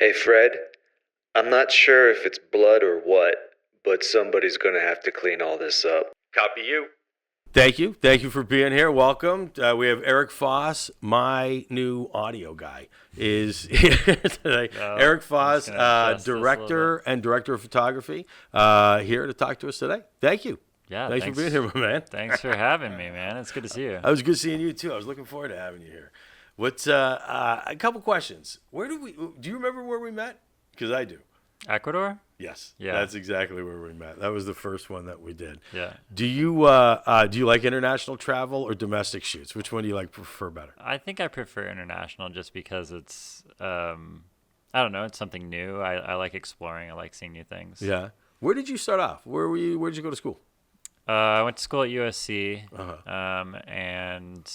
Hey, Fred, I'm not sure if it's blood or what, but somebody's gonna have to clean all this up. Copy you. Thank you. Thank you for being here. Welcome. We have Eric Foss, my new audio guy, is here today. Eric Foss, director of photography, here to talk to us today. Thank you. Yeah, thanks for being here, my man. Thanks for having me, man. It's good to see you. I was good seeing you too. I was looking forward to having you here. What's a couple questions? Do you remember where we met? Because I do. Ecuador? Yes. Yeah. That's exactly where we met. That was the first one that we did. Yeah. Do you like international travel or domestic shoots? Which one do you prefer better? I think I prefer international just because it's I don't know, it's something new. I like exploring. I like seeing new things. Yeah. Where did you start off? Where did you go to school? I went to school at USC, Uh-huh. and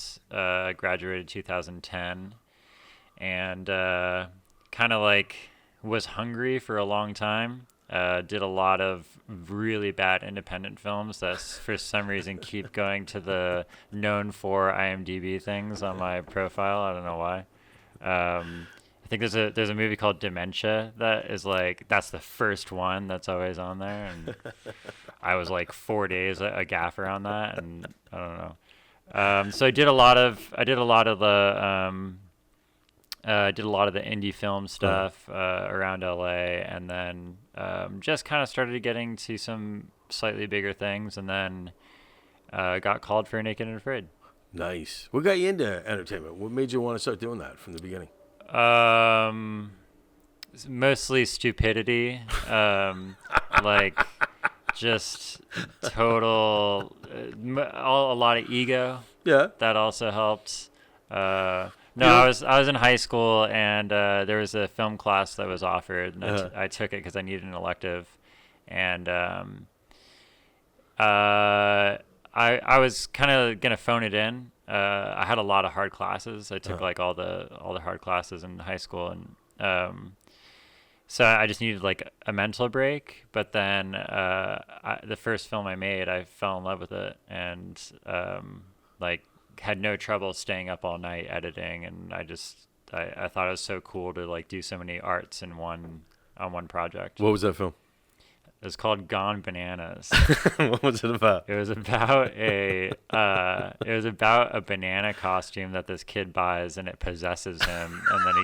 graduated 2010, and kind of was hungry for a long time. Did a lot of really bad independent films that for some reason keep going to the known for IMDb things on my profile. I don't know why. I think there's a movie called Dementia that is that's the first one that's always on there, and I was 4 days a gaffer on that, and I don't know. So I did a lot of the indie film stuff around LA, and then just kind of started getting to some slightly bigger things, and then got called for Naked and Afraid. Nice. What got you into entertainment? What made you want to start doing that from the beginning? Mostly stupidity. Just total, a lot of ego. Yeah. That also helped. No, I was in high school, and there was a film class that was offered, and I took it because I needed an elective, and I was kind of gonna phone it in. I had a lot of hard classes. I took all the hard classes in high school, and so I just needed a mental break. But then the first film I made, I fell in love with it, and had no trouble staying up all night editing. And I thought it was so cool to do so many arts on one project. What was that film? It was called Gone Bananas. What was it about? It was about a banana costume that this kid buys, and it possesses him, and then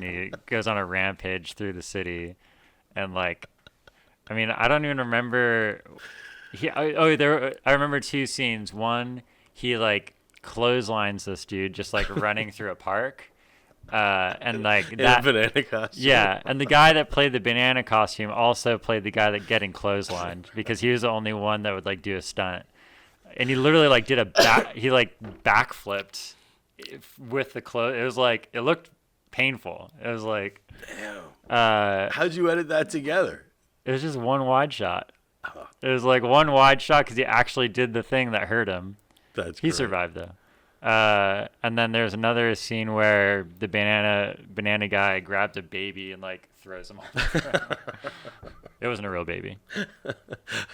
he goes on a rampage through the city, and I don't even remember. I remember two scenes. One, he clotheslines this dude just running through a park. And that banana costume. Yeah, and the guy that played the banana costume also played the guy that getting clotheslined, because he was the only one that would do a stunt. And he literally did he backflipped with the clothes. It was it looked painful. It was damn. How'd you edit that together? It was just one wide shot. It was one wide shot because he actually did the thing that hurt him. He survived though. And then there's another scene where the banana guy grabbed a baby and throws him off the ground. It wasn't a real baby.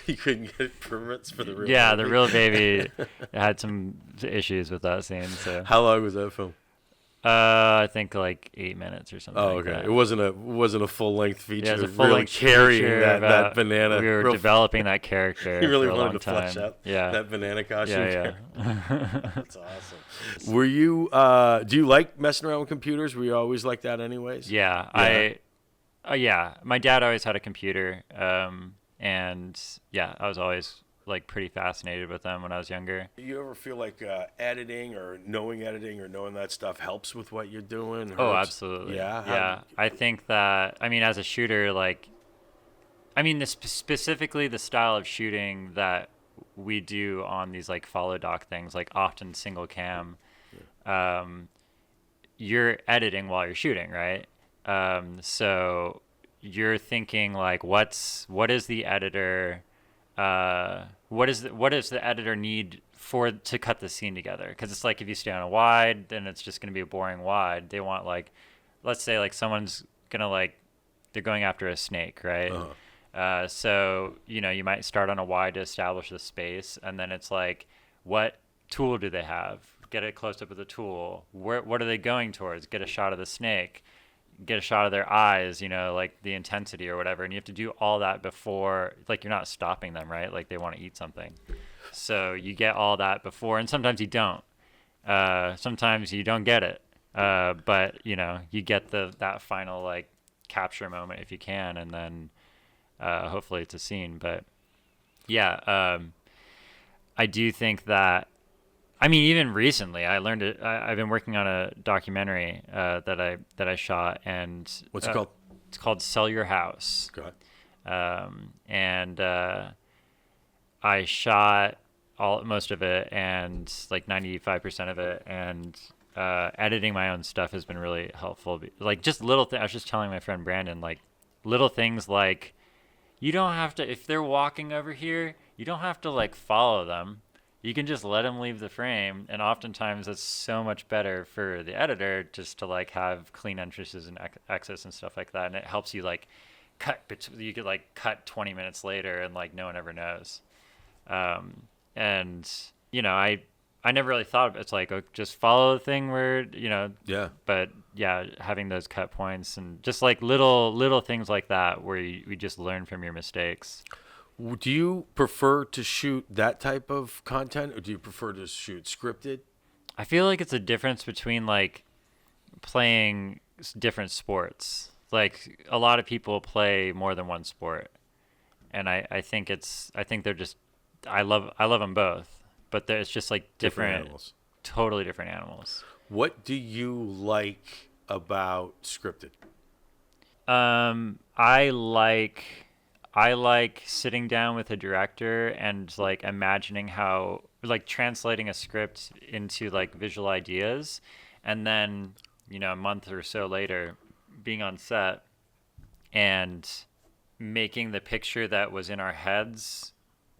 You couldn't get permits for the real baby? Yeah, the real baby had some issues with that scene. So how long was that film? I think 8 minutes or something. Oh, okay. That. It wasn't a full length feature. Yeah, it was a full length carrying feature that banana. We were developing that character. You really for a wanted long to flesh time. out Yeah. that banana costume. Yeah. That's awesome. Were you? Do you like messing around with computers? Were you always like that, anyways? Yeah. My dad always had a computer, and I was always pretty fascinated with them when I was younger. Do you ever feel editing or knowing that stuff helps with what you're doing? Hurts? Oh, absolutely. Yeah. I think that, as a shooter, specifically the style of shooting that we do on these follow doc things, often single cam, you're editing while you're shooting, right? So you're thinking what is the editor, what does the editor need to cut the scene together? Because it's if you stay on a wide, then it's just going to be a boring wide. They want let's say someone's gonna they're going after a snake, right? So you might start on a wide to establish the space, and then it's what tool do they have? Get a close up of the tool. What are they going towards? Get a shot of the snake. get a shot of their eyes, like the intensity or whatever, and you have to do all that before, like, you're not stopping them, right? Like, they want to eat something. So you get all that before, and sometimes you don't. Sometimes you don't get it. But you get that final like capture moment if you can, and then hopefully it's a scene. But yeah, I do think that. I mean, even recently, I learned it. I've been working on a documentary that I shot, and What's it called? It's called "Sell Your House." Go ahead. And I shot most of it, and like 95% of it, and editing my own stuff has been really helpful. Like, just little things. I was just telling my friend Brandon, like, little things like, you don't have to, if they're walking over here, you don't have to like follow them. You can just let them leave the frame, and oftentimes it's so much better for the editor just to like have clean entrances and exits and stuff like that, and it helps you like you could like cut 20 minutes later and like no one ever knows. And I never really thought of it. It's like, just follow the thing where Yeah. But yeah, having those cut points and just like little things like that where we just learn from your mistakes. Do you prefer to shoot that type of content, or do you prefer to shoot scripted? I feel like it's a difference between like playing different sports. Like, a lot of people play more than one sport, and I think they're just, I love them both, but it's just like different animals. Totally different animals. What do you like about scripted? I like sitting down with a director and like imagining how, like, translating a script into like visual ideas, and then a month or so later being on set and making the picture that was in our heads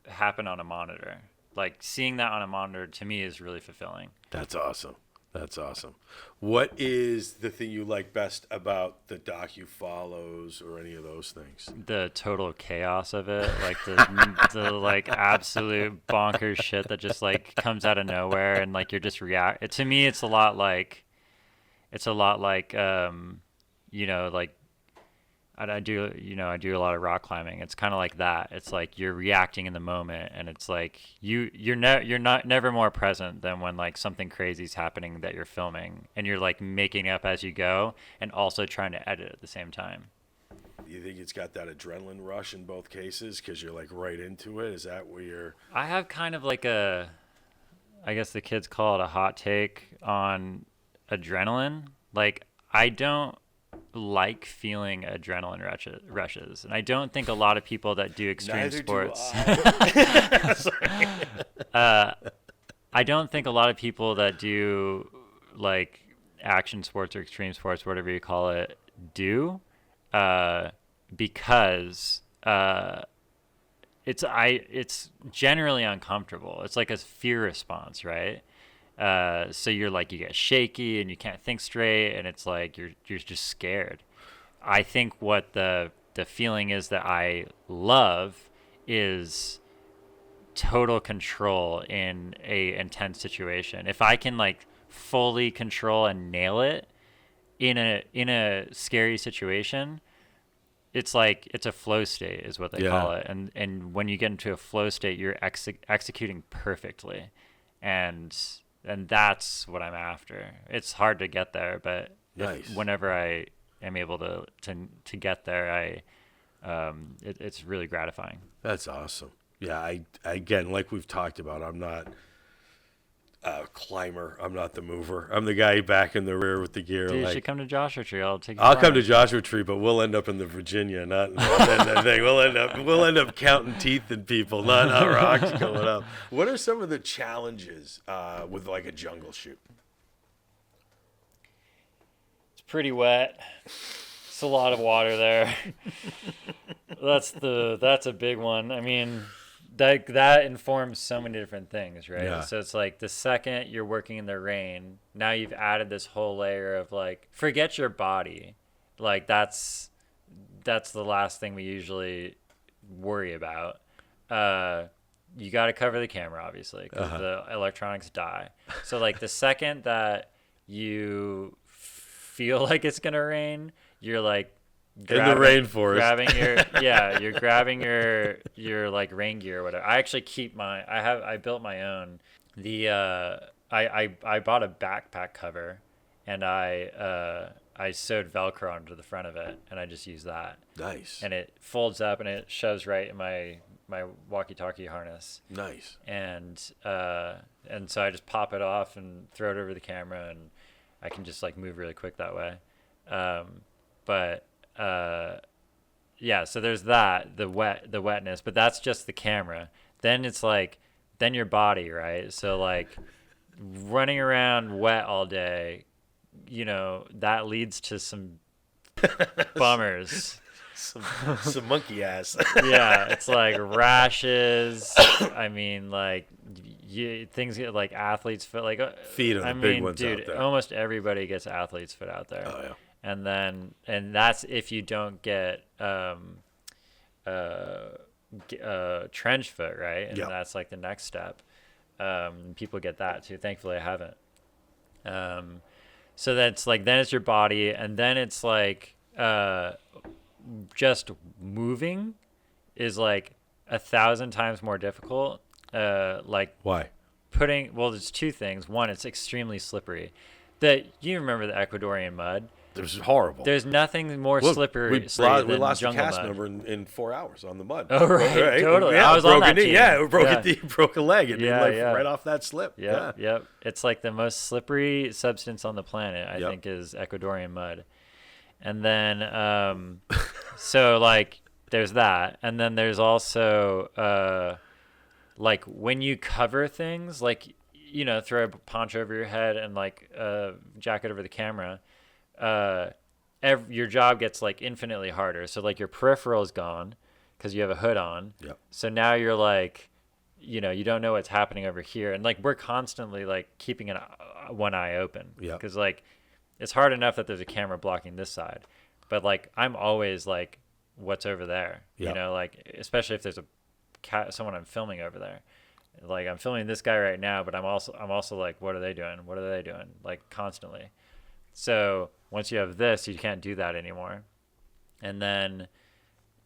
happen on a monitor. Like, seeing that on a monitor to me is really fulfilling. That's awesome. That's awesome. What is the thing you like best about the docu-follows or any of those things? The total chaos of it, like the like absolute bonkers shit that just like comes out of nowhere, and like you're just to me, it's a lot like like I do a lot of rock climbing. It's kind of like that. It's like you're reacting in the moment, and it's like you're never more present than when like something crazy is happening that you're filming, and you're like making up as you go and also trying to edit at the same time. You think it's got that adrenaline rush in both cases because you're like right into it? Is that where you're? I have kind of like I guess the kids call it a hot take on adrenaline. Like, I don't like feeling adrenaline rushes, and I don't think a lot of people that do extreme Neither sports do I. Sorry. I don't think a lot of people that do like action sports or extreme sports, whatever you call it, do because it's generally uncomfortable. It's like a fear response, right? So you're like, you get shaky and you can't think straight, and it's like you're just scared. I think what the feeling is that I love is total control in a intense situation. If I can like fully control and nail it in a scary situation, it's like, it's a flow state is what they call it. And when you get into a flow state, you're executing perfectly. And that's what I'm after. It's hard to get there, but nice. Whenever I am able to get there, it's really gratifying. That's awesome. Yeah, I again, like we've talked about, I'm not a climber. I'm not the mover. I'm the guy back in the rear with the gear. Dude, you like, should come to Joshua Tree. I'll come to Joshua Tree, but we'll end up in the Virginia, not that thing. We'll end up counting teeth in people, not rocks going up. What are some of the challenges with like a jungle shoot? It's pretty wet. It's a lot of water there. That's a big one. I mean, that informs so many different things, right? Yeah. So it's like the second you're working in the rain, now you've added this whole layer of like, forget your body. Like, that's the last thing we usually worry about. You got to cover the camera, obviously, because the electronics die. So like the second that you feel like it's gonna rain, you're like in the rainforest, you're grabbing your like rain gear or whatever. I actually keep I built my own. I bought a backpack cover, and I sewed Velcro onto the front of it, and I just use that. Nice. And it folds up and it shoves right in my walkie-talkie harness. Nice. And so I just pop it off and throw it over the camera, and I can just like move really quick that way. Yeah, so there's that, the wetness, but that's just the camera. Then it's like, then your body, right? So like running around wet all day, you know, that leads to some bummers. some monkey ass. Yeah, it's like rashes. I mean, like things get like athlete's foot. Like feet are the big ones dude, out there. almost everybody gets athlete's foot out there. Oh yeah. And that's if you don't get trench foot, right? And that's like the next step. People get that too. Thankfully, I haven't. So that's like, then it's your body, and then it's like just moving is like 1,000 times more difficult. Like why? There's two things. One, it's extremely slippery. You remember the Ecuadorian mud? It was horrible. There's nothing more slippery We than lost a jungle cast mud. member in 4 hours on the mud. Oh, right. Totally. Yeah, I was on broke a that knee. team. Yeah, broke a leg. And right off that slip. Yep. It's like the most slippery substance on the planet, I think, is Ecuadorian mud. And then, so like, there's that. And then there's also, like, when you cover things, like, you know, throw a poncho over your head and like a jacket over the camera, your job gets like infinitely harder. So like your peripheral is gone because you have a hood on. Yep. So now you're like, you know, you don't know what's happening over here. And like, we're constantly like keeping one eye open. Yeah. Cause like, it's hard enough that there's a camera blocking this side, but like, I'm always like, what's over there? Yep. You know, like, especially if there's someone I'm filming over there. Like, I'm filming this guy right now, but I'm also like, what are they doing? What are they doing? Like, constantly. So once you have this, you can't do that anymore. And then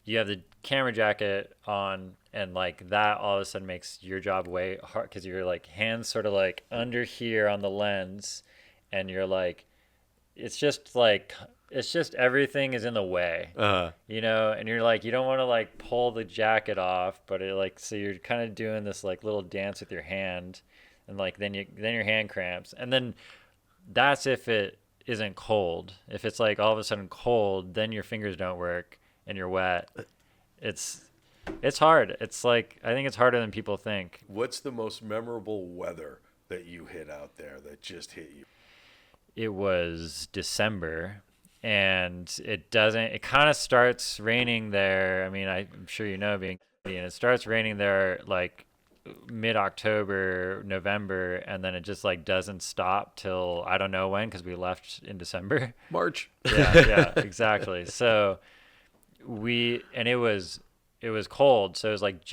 you have the camera jacket on, and like that all of a sudden makes your job way hard because you're like hands sort of like under here on the lens, and you're like, it's just everything is in the way, you know, and you're like, you don't want to like pull the jacket off, but it like, so you're kind of doing this like little dance with your hand, and like, then your hand cramps. And then that's if it isn't cold. If it's like all of a sudden cold, then your fingers don't work and you're wet. It's hard. It's like, I think it's harder than people think. What's the most memorable weather that you hit out there that just hit you? It was December, and it kind of starts raining there. I mean, I'm sure you know, being Canadian, it starts raining there like mid-October, November, and then it just like doesn't stop till I don't know when, because we left in December. March. Yeah, exactly. So it was cold. So it was like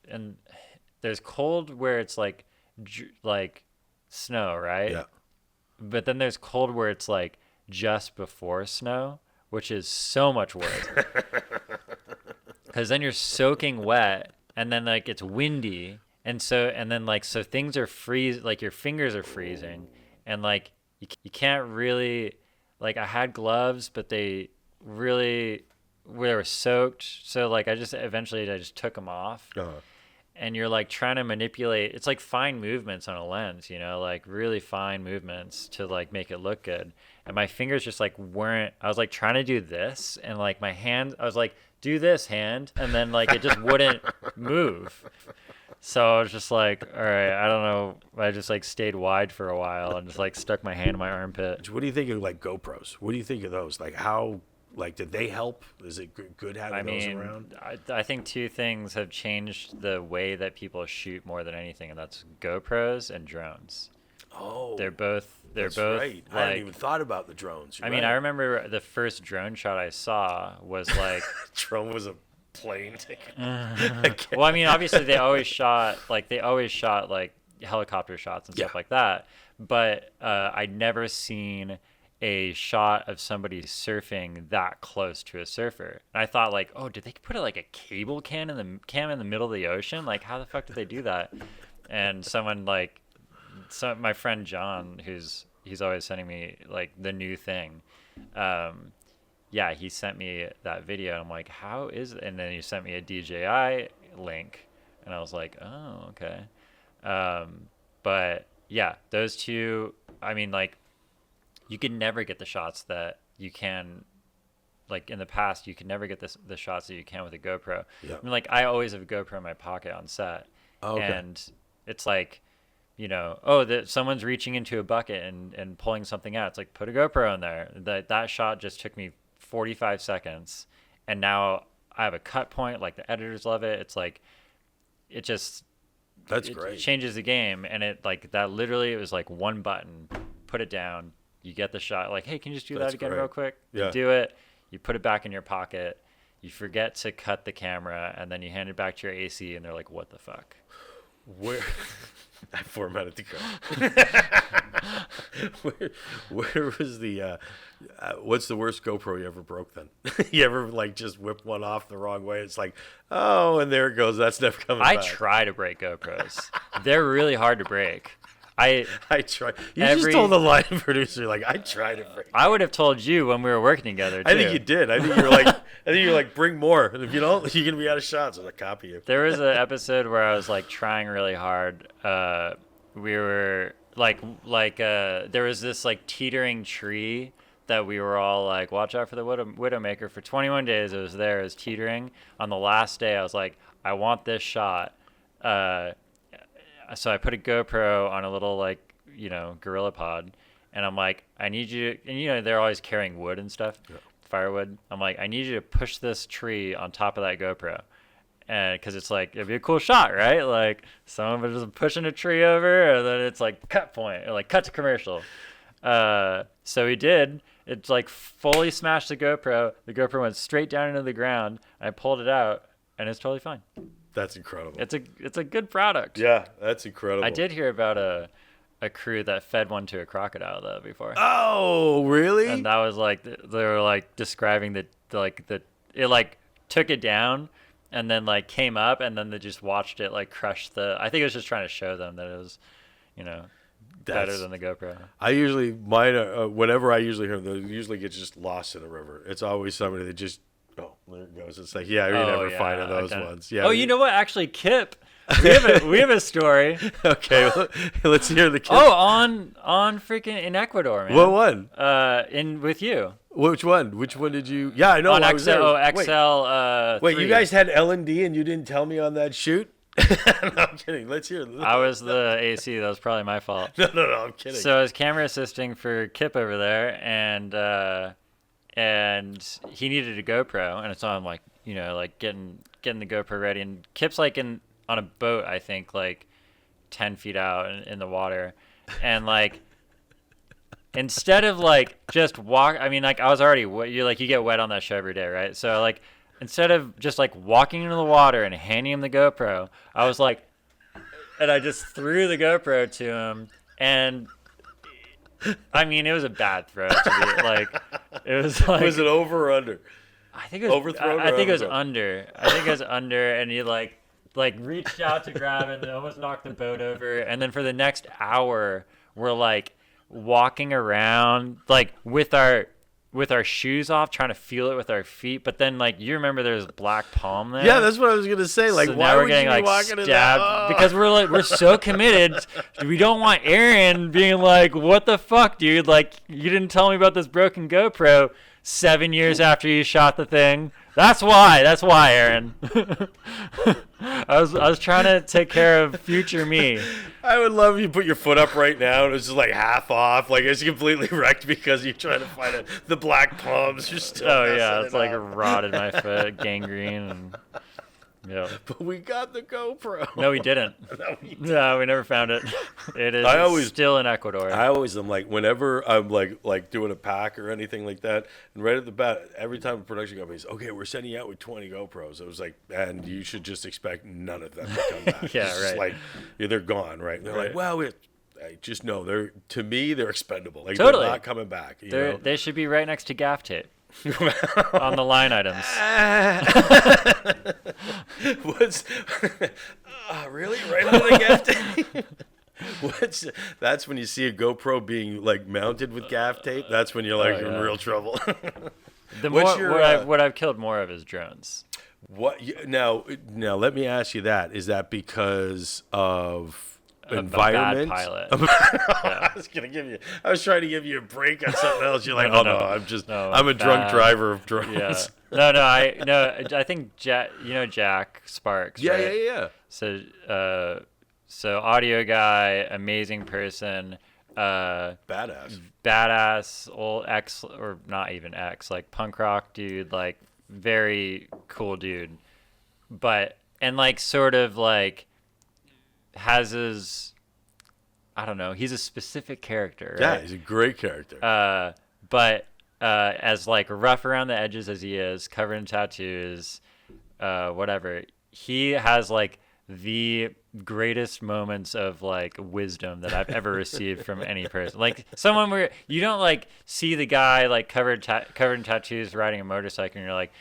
and there's cold where it's like snow, right? Yeah. But then there's cold where it's like just before snow, which is so much worse. Because then you're soaking wet, and then like it's windy, and then like, so things are like your fingers are freezing, and like you can't really, like, I had gloves, but they were soaked. So like I just took them off. Uh-huh. And you're like trying to manipulate, it's like fine movements on a lens, you know, like really fine movements to like make it look good. And my fingers just like I was like trying to do this, and like my hand, I was like, do this hand, and then like it just wouldn't move. So I was just like, all right, I don't know. I just like stayed wide for a while and just like stuck my hand in my armpit. What do you think of like GoPros? What do you think of those? Like how, like, did they help? Is it good having those around? I think two things have changed the way that people shoot more than anything, and that's GoPros and drones. Oh, they're both right. Like, I hadn't even thought about the drones. I mean, I remember the first drone shot I saw was like drone was a plane ticket. Well, I mean, obviously they always shot like helicopter shots and stuff like that, but I'd never seen a shot of somebody surfing that close to a surfer. And I thought like, oh, did they put like a cable cam in the middle of the ocean? Like, how the fuck did they do that? And someone like, my friend John, he's always sending me like the new thing. Yeah, he sent me that video. And I'm like, how is it? And then he sent me a DJI link, and I was like, oh, okay. But yeah, those two. I mean, like, you can never get the shots that you can, like in the past, you can never get the shots that you can with a GoPro. Yeah. I mean, like, I always have a GoPro in my pocket on set. Oh, okay. And it's like, you know, oh, someone's reaching into a bucket and pulling something out. It's like, put a GoPro in there. That shot just took me 45 seconds. And now I have a cut point. Like, the editors love it. It's like, it just... That's great. It changes the game. And it, like, that literally, it was like one button, put it down, you get the shot. Like, hey, can you just do that again real quick? Yeah. You do it. You put it back in your pocket. You forget to cut the camera, and then you hand it back to your AC, and they're like, what the fuck? Where... I formatted the code. where was the what's the worst GoPro you ever broke then? You ever like just whip one off the wrong way? It's like, oh, and there it goes. That's never coming back. I try to break GoPros. They're really hard to break. I try. You just told the line producer, like, I try to break. I would have told you when we were working together too. I think you did. I think you're like, bring more. And if you don't, you're gonna be out of shots. I'll copy you. There was an episode where I was like trying really hard. We were like there was this like teetering tree that we were all like, watch out for the Widowmaker. For 21 days it was there, it was teetering. On the last day I was like, I want this shot. So I put a GoPro on a little, like, you know, Gorilla Pod, and I'm like, I need you, and you know, they're always carrying wood and stuff, firewood. I'm like, I need you to push this tree on top of that GoPro, and because it's like, it'd be a cool shot, right? Like, someone was just pushing a tree over, and then it's like cut point, or like cut to commercial. So he did. It's like fully smashed the GoPro. The GoPro went straight down into the ground. I pulled it out, and it's totally fine. That's incredible. It's a good product. Yeah, that's incredible. I did hear about a crew that fed one to a crocodile though before. Oh, really? And that was like they were like describing it like took it down and then like came up and then they just watched it like crush the. I think it was just trying to show them that it was, you know, better than the GoPro. I usually whenever I usually hear them, they usually get just lost in the river. It's always somebody that just. Oh, there it goes. It's like, yeah, you're never finding those ones. Yeah. Oh, you know what? Actually, Kip, we have a story. Okay, let's hear the Kip. Oh, on freaking in Ecuador, man. What one? In with you. Which one? Which one did you? Yeah, I know. On I was there. XL. Wait, you guys had L&D and you didn't tell me on that shoot? No, I'm kidding. Let's hear it. I was the AC. That was probably my fault. No, I'm kidding. So I was camera assisting for Kip over there, and he needed a GoPro, and so I'm like, you know, like getting the GoPro ready, and Kip's like on a boat, I think, like 10 feet out in the water, and like instead of like just walk, I mean, like I was already you get wet on that show every day, right? So like instead of just like walking into the water and handing him the GoPro, I was like, and I just threw the GoPro to him, and I mean, it was a bad throw to be like. It was like. Was it over or under? I think it was overthrown. I think it was under. I think it was under, and he like reached out to grab it and almost knocked the boat over. And then for the next hour, we're like walking around like with our shoes off, trying to feel it with our feet. But then like you remember there's black palm there. Yeah, that's what I was gonna say. Like, so why now we're would getting you be like walking stabbed in that? because we're so committed. We don't want Aaron being like, "What the fuck, dude? Like, you didn't tell me about this broken GoPro 7 years after you shot the thing." That's why, Aaron. I was trying to take care of future me. I would love if you put your foot up right now and it's just like half off, like it's completely wrecked because you're trying to find it. The black palms are still. Oh yeah, it's like rotted my foot, gangrene, and yeah. But we got the GoPro. No, we didn't. No, we never found it. It is still in Ecuador. I always am like, whenever I'm like doing a pack or anything like that, and right at the bat, every time a production company says, okay, we're sending you out with 20 GoPros, it was like, and you should just expect none of them to come back. Yeah, it's right. Just like, yeah, they're gone, right? And they're like, well, I just know they're expendable. Like Totally. they're not coming back. You know? They should be right next to gaff tape on the line items. What's really right on the gaff tape? That's when you see a GoPro being like mounted with gaff tape. That's when you're like in real trouble. What I've killed more of is drones. Now let me ask you that. Is that because of environment? A bad pilot. Yeah. I was trying to give you a break on something else. You're like, I'm a drunk driver of drones. Yeah. I think Jack Sparks. Yeah, right? yeah. So audio guy, amazing person, badass, old ex, or not even ex, like punk rock dude, like very cool dude, and like sort of like has his, I don't know, he's a specific character, right? Yeah, he's a great character. But as like rough around the edges as he is, covered in tattoos, whatever, he has like the greatest moments of like wisdom that I've ever received from any person. Like someone where you don't like see the guy like covered in tattoos riding a motorcycle and you're like,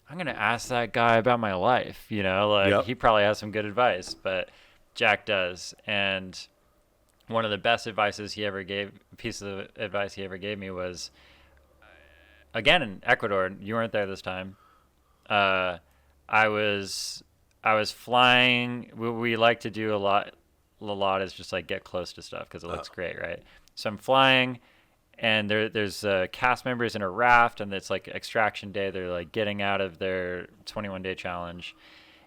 I'm going to ask that guy about my life, you know, like Yep. He probably has some good advice, but Jack does. And one of the best pieces of advice he ever gave me was, again, in Ecuador, you weren't there this time. I was flying. We like to do a lot is just like get close to stuff because it looks great, right? So I'm flying, and there's cast members in a raft, and it's like extraction day. They're like getting out of their 21-day challenge,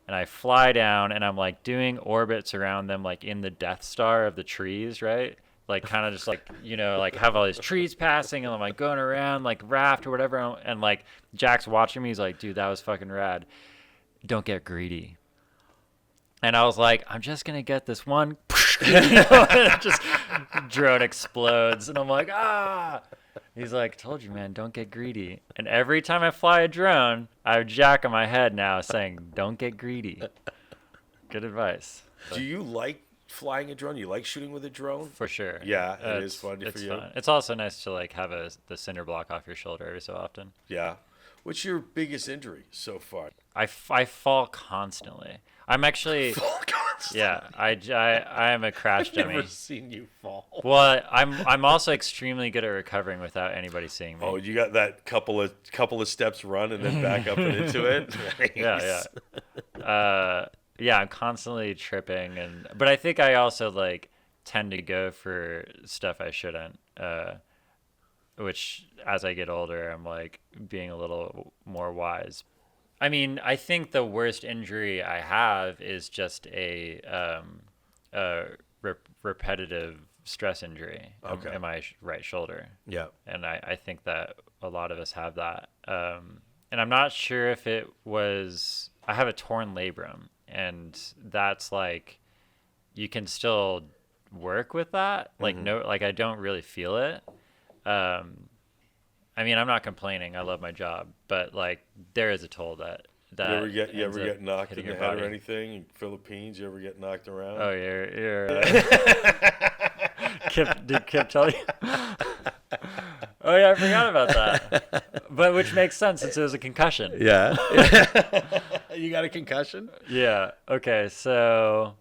and I fly down, and I'm like doing orbits around them, like in the Death Star of the trees, right? Like kind of just like, you know, like have all these trees passing, and I'm like going around like raft or whatever, and like Jack's watching me. He's like, dude, that was fucking rad. Don't get greedy. And I was like, I'm just going to get this one. Just drone explodes. And I'm like, ah. He's like, told you, man, don't get greedy. And every time I fly a drone, I have Jack on my head now saying, don't get greedy. Good advice. Do you like flying a drone? You like shooting with a drone? For sure. Yeah, it is fun for you. Fun. It's also nice to like have the cinder block off your shoulder every so often. Yeah. What's your biggest injury so far? I fall constantly. I'm actually yeah. I am a crash dummy. I've never seen you fall. Well, I'm also extremely good at recovering without anybody seeing me. Oh, you got that couple of steps run and then back up and into it. Nice. Yeah. I'm constantly tripping, but I think I also like tend to go for stuff I shouldn't. Which as I get older, I'm like being a little more wise. I mean, I think the worst injury I have is just a repetitive stress injury in my right shoulder. Yeah. And I think that a lot of us have that. And I'm not sure if it was, I have a torn labrum, and that's like, you can still work with that. Like, I don't really feel it. I mean, I'm not complaining. I love my job, but like there is a toll that you ever get knocked in the head or anything in Philippines? You ever get knocked around? Oh, you're did Kip tell you? Oh yeah, I forgot about that. But which makes sense since it was a concussion. Yeah. You got a concussion? Yeah. Okay, so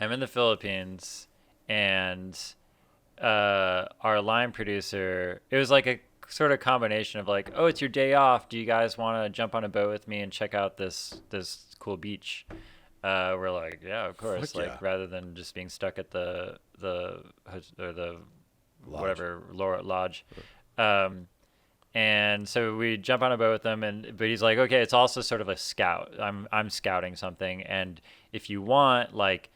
I'm in the Philippines, and our line producer, it was like a sort of combination of like, oh, it's your day off, do you guys want to jump on a boat with me and check out this cool beach? We're like, yeah, of course. Fuck yeah. Rather than just being stuck at the lodge. Whatever lodge. And so we jump on a boat with him, but he's like, okay, it's also sort of a scout. I'm scouting something, and if you want, like,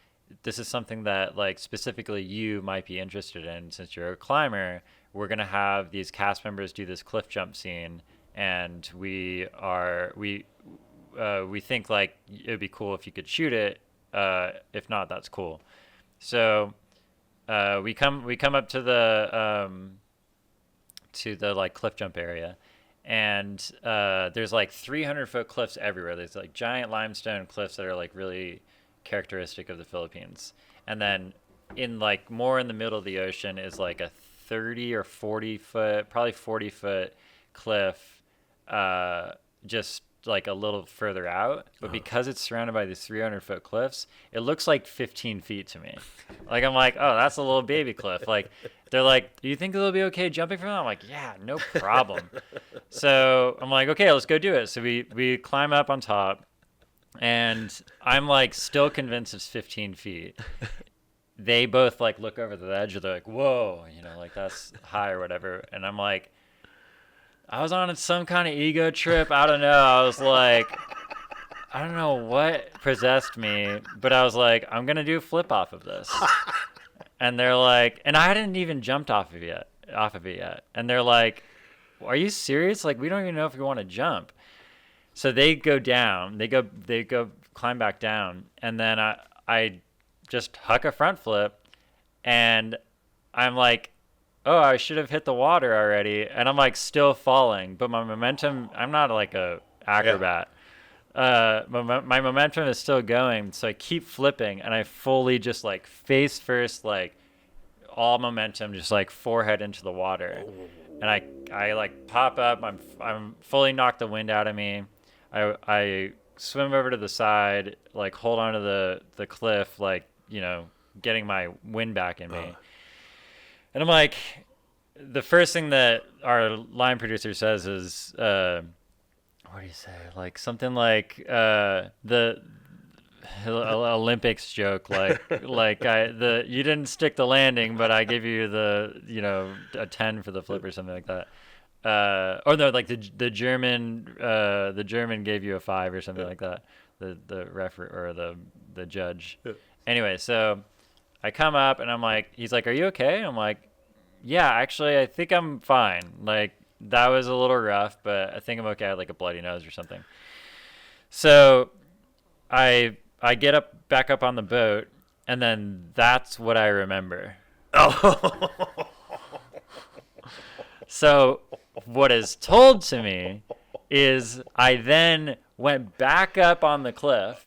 this is something that like specifically you might be interested in since you're a climber. We're gonna have these cast members do this cliff jump scene, and we think like it'd be cool if you could shoot it. If not, that's cool. So we come up to the like cliff jump area, and there's like 300-foot cliffs everywhere. There's like giant limestone cliffs that are like really characteristic of the Philippines, and then in like more in the middle of the ocean is like a 30 or 40 foot, probably 40-foot cliff, just like a little further out. But because it's surrounded by these 300-foot cliffs, it looks like 15 feet to me. Like, I'm like, oh, that's a little baby cliff. Like, they're like, do you think it'll be okay jumping from that? I'm like, yeah, no problem. So I'm like, okay, let's go do it. So we climb up on top, and I'm like still convinced it's 15 feet. They both like look over the edge, they're like, whoa, like that's high or whatever. And I'm like, I was on some kind of ego trip. I don't know. I was like, I don't know what possessed me, but I was like, I'm going to do a flip off of this. And they're like, and I hadn't even jumped off of it yet. And they're like, are you serious? Like, we don't even know if we want to jump. So they go down, they go climb back down. And then I just huck a front flip, and I'm like, oh, I should have hit the water already. And I'm like still falling, but my momentum, I'm not like a acrobat. Yeah. My momentum is still going. So I keep flipping, and I fully just like face first, like all momentum, just like forehead into the water. And I like pop up. I'm fully knocked the wind out of me. I swim over to the side, like hold onto the cliff, like, getting my wind back in me. And I'm like, the first thing that our line producer says is, what do you say? Like something like the Olympics joke, like you didn't stick the landing, but I give you a 10 for the flip or something like that. Or no, like the German gave you a 5 or something like that. The referee or the judge. Anyway, so I come up and I'm like, he's like, are you okay? I'm like, yeah, actually, I think I'm fine. Like, that was a little rough, but I think I'm okay. I had like a bloody nose or something. So I get back up on the boat, and then that's what I remember. Oh. So what is told to me is I then went back up on the cliff,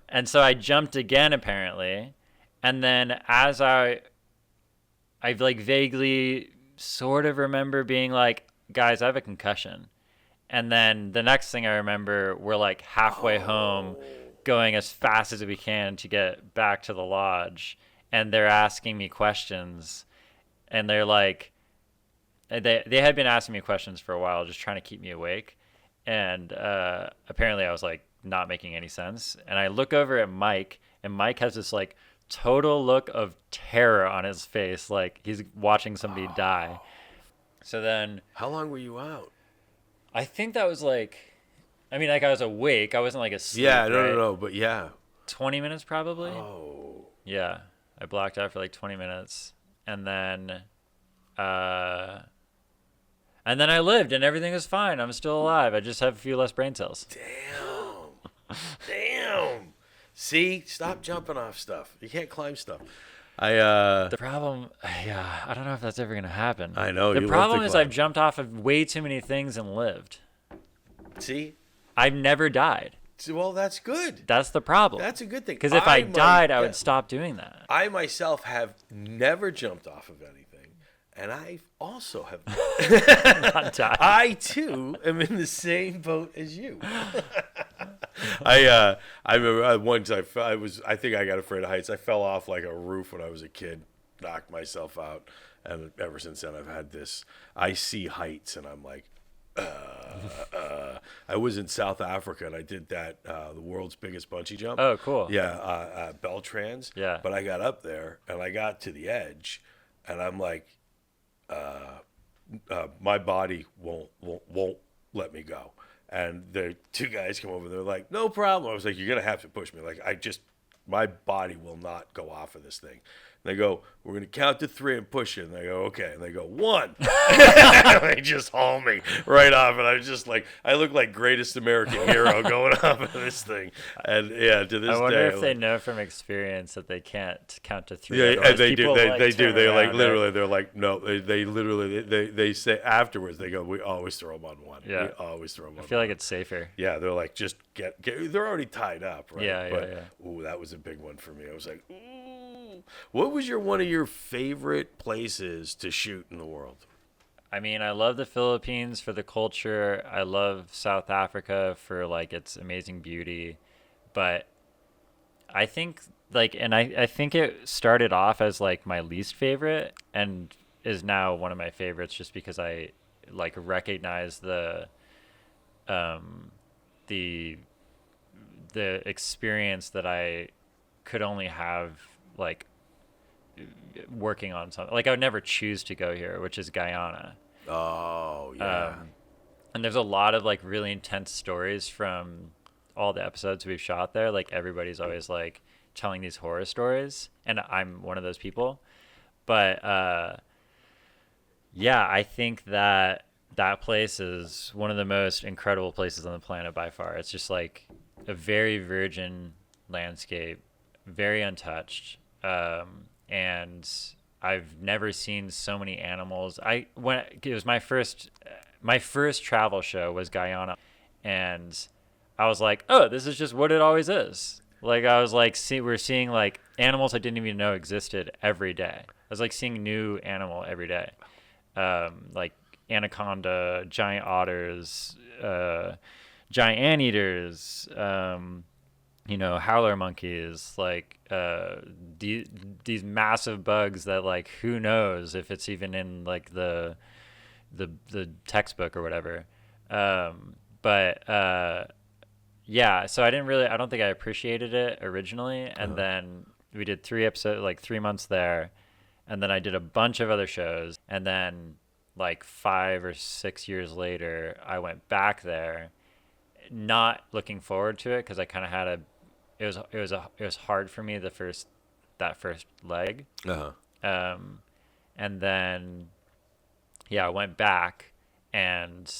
and so I jumped again apparently, and then as I like vaguely sort of remember being like, guys, I have a concussion. And then the next thing I remember, we're like halfway home, going as fast as we can to get back to the lodge, and they're asking me questions, and they're like, they had been asking me questions for a while, just trying to keep me awake, and apparently I was like not making any sense. And I look over at Mike, and Mike has this like total look of terror on his face, like he's watching somebody die. So then, how long were you out? I think that was like, I mean, like I was awake. I wasn't like asleep. Yeah, right? no, but yeah. 20 minutes probably. Oh. Yeah, I blocked out for like 20 minutes, and then I lived, and everything was fine. I'm still alive. I just have a few less brain cells. Damn. See, stop jumping off stuff. You can't climb stuff. The problem, yeah, I don't know if that's ever gonna happen. I know. The problem is I've jumped off of way too many things and lived. See, I've never died. Well, that's good. That's the problem. That's a good thing. Because if I died, I would stop doing that. I myself have never jumped off of anything, and I also have not died. I too am in the same boat as you. I remember once I think I got afraid of heights. I fell off like a roof when I was a kid, knocked myself out, and ever since then I've had this. I see heights and I'm like, I was in South Africa and I did that the world's biggest bungee jump. Oh, cool. Yeah, Beltrans. Yeah. But I got up there and I got to the edge, and I'm like, my body won't let me go. And the two guys come over, they're like, no problem. I was like, you're going to have to push me. Like, my body will not go off of this thing. And they go, we're going to count to 3 and push it. And I go, okay. And they go, 1. And they just haul me right off. And I was just like, I look like greatest American hero going off of this thing. And yeah, to this day. I wonder if they know from experience that they can't count to 3. Yeah, and they do. They do. They're like, literally, right? they're like, no, they literally, they say afterwards, they go, we always throw them on 1. Yeah. We always throw them on 1. I feel like it's safer. Yeah, they're like, just get they're already tied up, right? Yeah. Ooh, that was a big one for me. I was like, ooh. What was one of your favorite places to shoot in the world? I mean, I love the Philippines for the culture. I love South Africa for like its amazing beauty. But I think I think it started off as like my least favorite and is now one of my favorites just because I like recognize um the the experience that I could only have like working on something. Like I would never choose to go here, which is Guyana. Oh, yeah. And there's a lot of like really intense stories from all the episodes we've shot there. Like everybody's always like telling these horror stories, and I'm one of those people. But yeah, I think that that place is one of the most incredible places on the planet by far. It's just like a very virgin landscape, very untouched, and I've never seen so many animals. When it was my first travel show was Guyana, and I was like, oh, this is just what it always is. Like I was like, we're seeing like animals I didn't even know existed every day. I was like seeing new animal every day, like anaconda, giant otters, giant anteaters, howler monkeys, like these massive bugs that like who knows if it's even in like the textbook or whatever. But yeah, so I don't think I appreciated it originally, and then we did 3 episodes, like 3 months there, and then I did a bunch of other shows, and then like 5 or 6 years later, I went back there, not looking forward to it because I kind of had it was hard for me that first leg, and then yeah, I went back and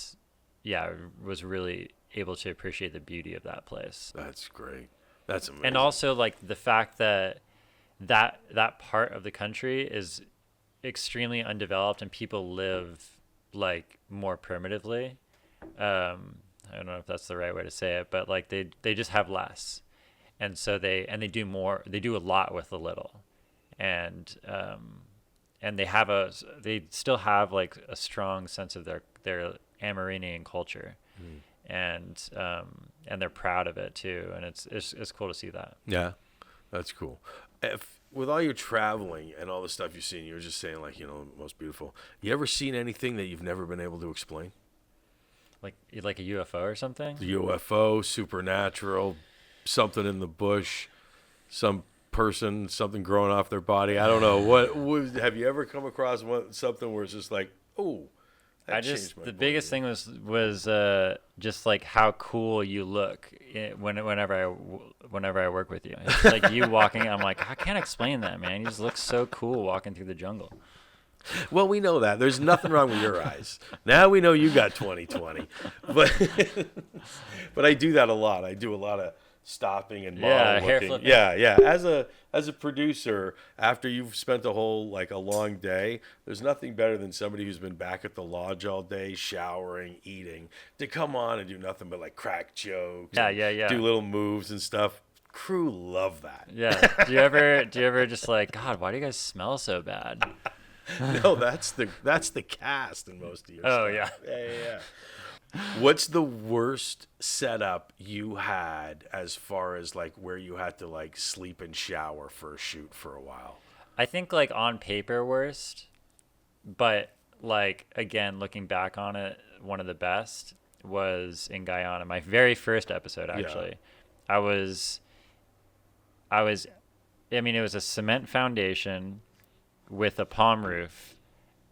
yeah, was really able to appreciate the beauty of that place. That's great. That's amazing. And also like the fact that part of the country is extremely undeveloped and people live like more primitively. I don't know if that's the right way to say it, but like they just have less. And so they do more, they do a lot with a little. And they still have like a strong sense of their Amerindian culture. And they're proud of it too, and it's cool to see that. Yeah, that's cool. With all your traveling and all the stuff you've seen, you were just saying like most beautiful. You ever seen anything that you've never been able to explain? Like a UFO or something? The UFO, supernatural, something in the bush, some person, something growing off their body. I don't know. What have you ever come across something where it's just like, oh. The biggest thing was just like how cool you look whenever I work with you. It's like you walking. I'm like, I can't explain that, man. You just look so cool walking through the jungle. Well, we know that. There's nothing wrong with your eyes. Now we know you got 20/20. But I do that a lot. I do a lot of stopping and model looking. Yeah. As a producer, after you've spent a long day, there's nothing better than somebody who's been back at the lodge all day, showering, eating, to come on and do nothing but like crack jokes. Yeah. Do little moves and stuff. Crew love that. Yeah. Do you ever just like, God, why do you guys smell so bad? No, that's the cast in most of your stuff. Yeah. Yeah. What's the worst setup you had as far as like where you had to like sleep and shower for a shoot for a while? I think like on paper worst, but like again looking back on it, one of the best was in Guyana. My very first episode actually. Yeah. I mean it was a cement foundation with a palm roof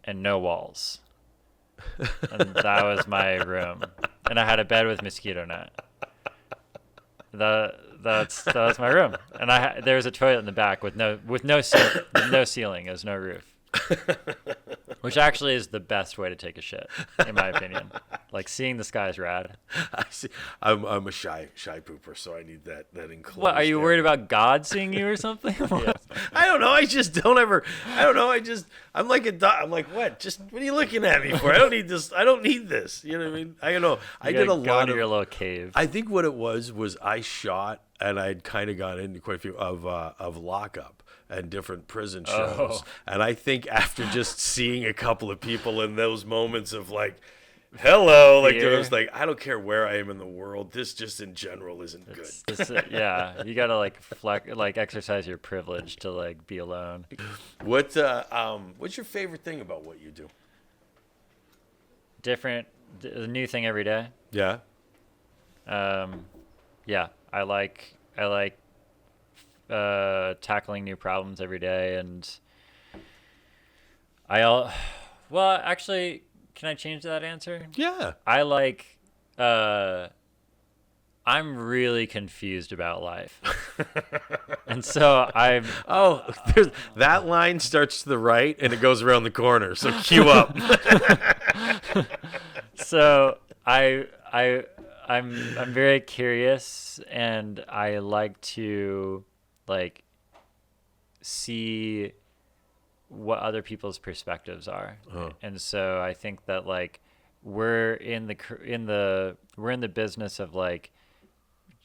and no walls. And that was my room, and I had a bed with mosquito net. That was my room, and there was a toilet in the back with no ceiling. There's no roof, which actually is the best way to take a shit, in my opinion. Like seeing the sky is rad. I see. I'm a shy pooper, so I need that enclosed. What, are you worried about God seeing you or something? Yeah. I don't know. I just don't ever. I don't know. I'm like a dog. I'm like, what? Just what are you looking at me for? I don't need this. I don't need this. You know what I mean? I don't know. I did a lot of your little cave. I think what it was I shot, and I'd kind of got into quite a few of Lockup. and different prison shows. And I think after just seeing a couple of people in those moments of like, hello, like they're just like, I don't care where I am in the world. This just in general isn't good. Yeah, you gotta like exercise your privilege to like be alone. What's your favorite thing about what you do? A new thing every day. Yeah. Yeah, I like tackling new problems every day, and well, actually, can I change that answer? Yeah. I like I'm really confused about life. And so that line starts to the right and it goes around the corner. So cue up. So I'm very curious, and I like to like see what other people's perspectives are. And so I think that like we're in the business of like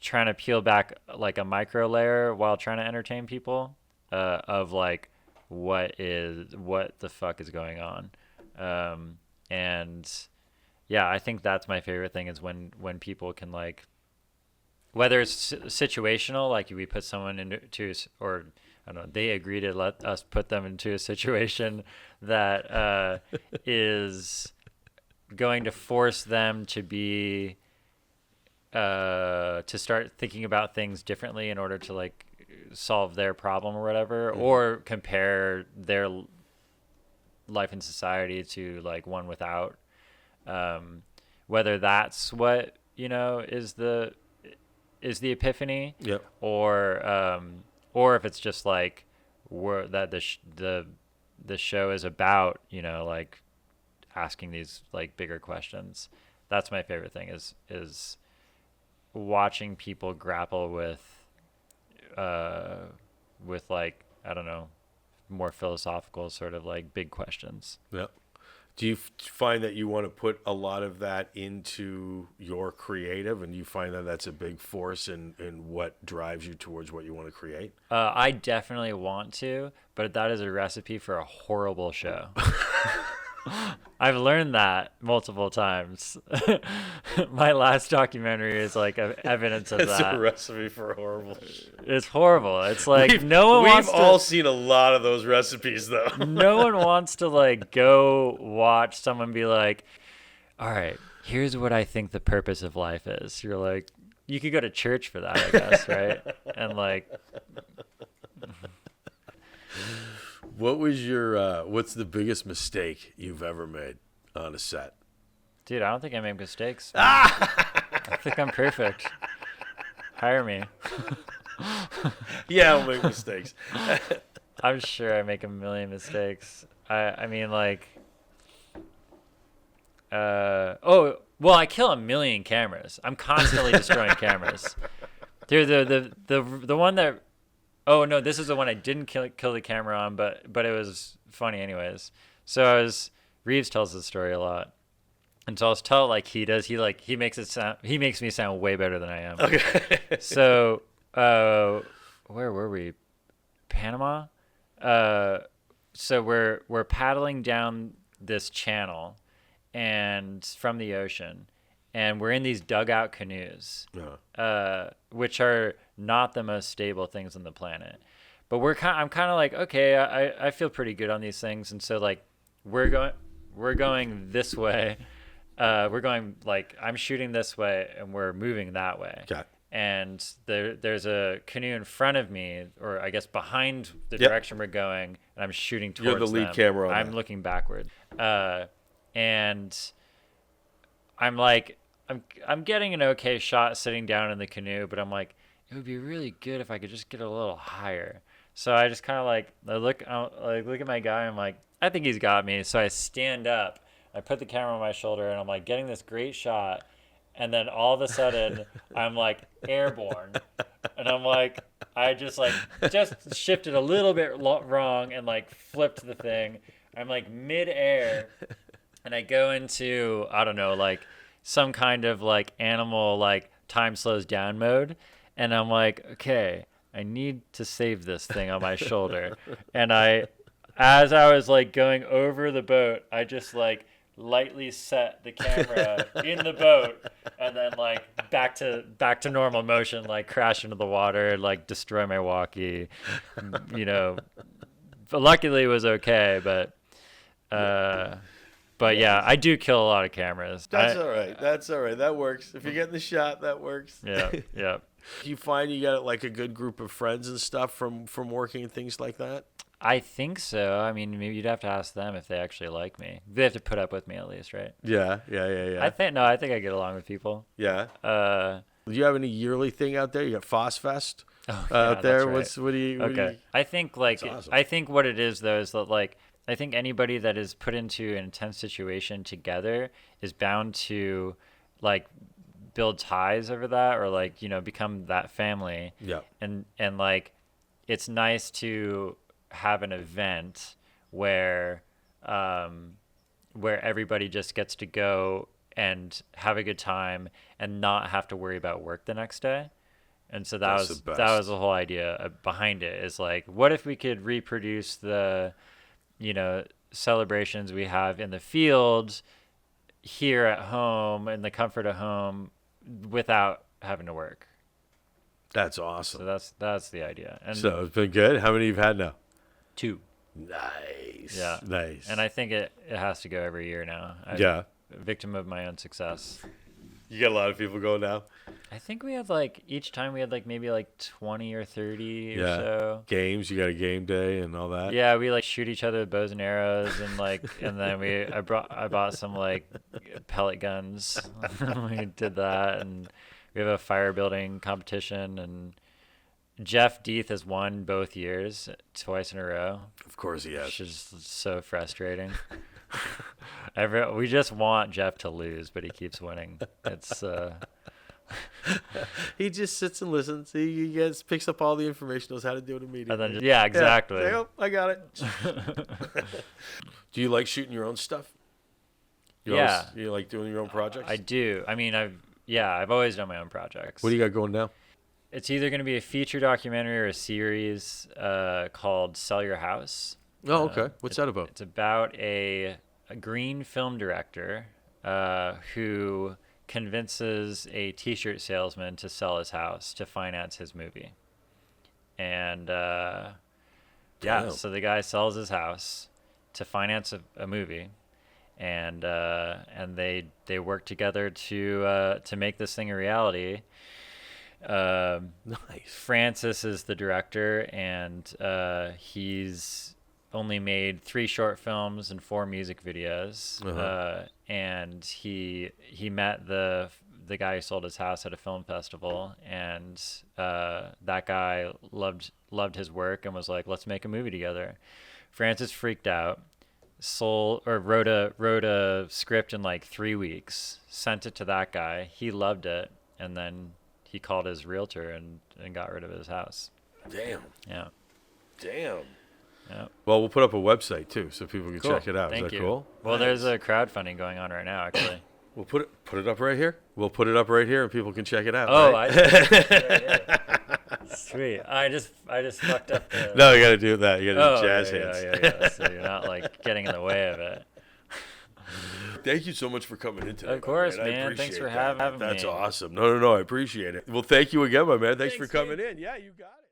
trying to peel back like a micro layer while trying to entertain people of like what the fuck is going on. And yeah, I think that's my favorite thing is when people can like, whether it's situational, like we put someone into, or I don't know, they agree to let us put them into a situation that is going to force them to be to start thinking about things differently in order to like solve their problem or whatever, or compare their life in society to like one without. Whether that's what is the epiphany, Yep. or if it's just like that the show is about like asking these like bigger questions. That's my favorite thing is watching people grapple with like, I don't know, more philosophical sort of like big questions. Yep. Do you find that you want to put a lot of that into your creative, and you find that that's a big force in what drives you towards what you want to create? I definitely want to, but that is a recipe for a horrible show. I've learned that multiple times. My last documentary is like evidence of that. It's a recipe for a horrible show. It's horrible. It's like we've all seen a lot of those recipes though. No one wants to like go watch someone be like, all right, here's what I think the purpose of life is. You're like, you could go to church for that, I guess, right? And like, what was your what's the biggest mistake you've ever made on a set? Dude, I don't think I make mistakes. I think I'm perfect. Hire me. Yeah, I'll make mistakes. I'm sure I make a million mistakes. I mean, like, well, I kill a million cameras. I'm constantly destroying cameras. Dude, the one that, oh no, this is the one I didn't kill the camera on, but it was funny anyways. So Reeves tells this story a lot. And so I'll tell it like he does. He makes me sound way better than I am. Okay. So, where were we? Panama. So we're paddling down this channel, and from the ocean, and we're in these dugout canoes, which are not the most stable things on the planet. But I'm kind of like, okay, I feel pretty good on these things, and so like we're going this way. We're going like I'm shooting this way and we're moving that way. Okay. And there's a canoe in front of me, or I guess behind the direction we're going, and I'm shooting towards them. You're the lead camera on I'm that. looking backward. And I'm like I'm getting an okay shot sitting down in the canoe, but I'm like, it would be really good if I could just get a little higher. So I just kind of like look at my guy, and I'm like, I think he's got me. So I stand up. I put the camera on my shoulder, and I'm like getting this great shot, and then all of a sudden I'm like airborne, and I'm like I just shifted a little bit wrong and like flipped the thing. I'm like mid-air, and I go into, I don't know, like some kind of like animal like time slows down mode, and I'm like, okay, I need to save this thing on my shoulder. And as I was like going over the boat, I just like lightly set the camera in the boat, and then like back to normal motion, like crash into the water, like destroy my walkie, But luckily it was okay, but yeah, I do kill a lot of cameras. That's all right. That's all right. That works. If you're getting the shot, that works. Yeah, yeah. You find you got like a good group of friends and stuff from working and things like that? I think so. I mean, maybe you'd have to ask them if they actually like me. They have to put up with me at least, right? Yeah. I think I think I get along with people. Yeah. Do you have any yearly thing out there? You got Foss Fest out there. That's right. What do you? I think like That's awesome. I think what it is though is that like I think anybody that is put into an intense situation together is bound to like build ties over that, or like become that family. Yeah. And like it's nice to have an event where everybody just gets to go and have a good time and not have to worry about work the next day. And so that was the whole idea behind it, is like, what if we could reproduce the celebrations we have in the field here at home, in the comfort of home, without having to work. That's awesome. So that's the idea. And so it's been good. How many you've had now? 2. Nice. Yeah. Nice. And I think it has to go every year now. I'm a victim of my own success. You got a lot of people going now? I think we had each time we had maybe 20 or 30 or so. Games, you got a game day and all that? Yeah, we shoot each other with bows and arrows, and and then I bought some pellet guns. We did that, and we have a fire building competition, and Jeff Deeth has won both years, twice in a row. Of course he has. Which is so frustrating. We just want Jeff to lose, but he keeps winning. It's he just sits and listens. He picks up all the information, knows how to do it immediately. And then, exactly. Yeah, oh, I got it. Do you like shooting your own stuff? You like doing your own projects? I do. I mean, I've always done my own projects. What do you got going now? It's either going to be a feature documentary or a series called Sell Your House. Oh, okay. What's that about? It's about a green film director who convinces a T-shirt salesman to sell his house to finance his movie. And so the guy sells his house to finance a movie, and they work together to make this thing a reality. Nice. Francis is the director, and he's only made 3 short films and 4 music videos. Uh-huh. And he met the guy who sold his house at a film festival, and that guy loved his work and was like, let's make a movie together. Francis freaked out, wrote a script in 3 weeks, sent it to that guy. He loved it, and then he called his realtor and got rid of his house. Damn. Yeah. Damn. Yeah. Well, we'll put up a website too, so people can Cool. check it out. Thank Is that you. cool? Well, Nice. there's a crowdfunding going on right now, actually. We'll put it up right here. We'll put it up right here, and people can check it out. Oh, right? Sweet. I just fucked up. No, you got to do that. You got to do jazz hands. Yeah. So you're not getting in the way of it. Thank you so much for coming in today. Of course, man. I man. appreciate Thanks for that. having me. That's awesome. No, I appreciate it. Well, thank you again, my man. Thanks for coming in. Yeah, you got it.